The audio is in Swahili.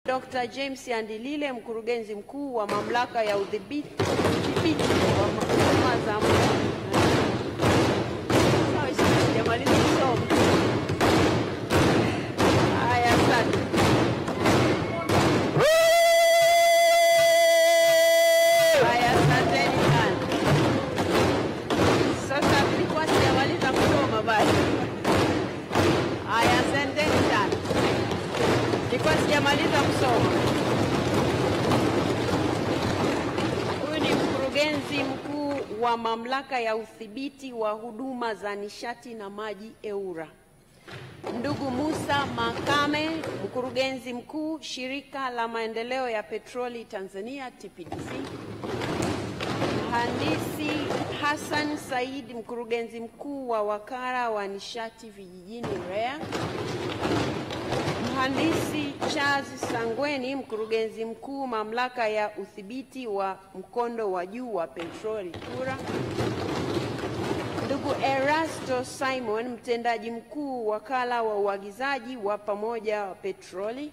Dr. James Andilile, mkurugenzi mkuu wa mamlaka ya udhibiti wa huduma za jamaliza kusoma. Haya, asante. Haya, asanteni sana. Sasa tulikuwa sijamaliza kusoma basi. Haya, asanteni sana. Nilikuwa sijamaliza kusoma. Huyu ni mkurugenzi mkuu wa mamlaka ya udhibiti wa huduma za nishati na maji EWURA. Ndugu Musa Makame, mkurugenzi mkuu shirika la maendeleo ya petroli Tanzania TPDC. Mhandisi Hassan Said, mkurugenzi mkuu wa wakala wa nishati vijijini REA. Mhandisi Charles Sangweni, mkurugenzi mkuu mamlaka ya udhibiti wa mkondo wa juu wa petroli EWURA. Ndugu Erasto Simon, mtendaji mkuu wakala wa uagizaji wa pamoja wa petroli.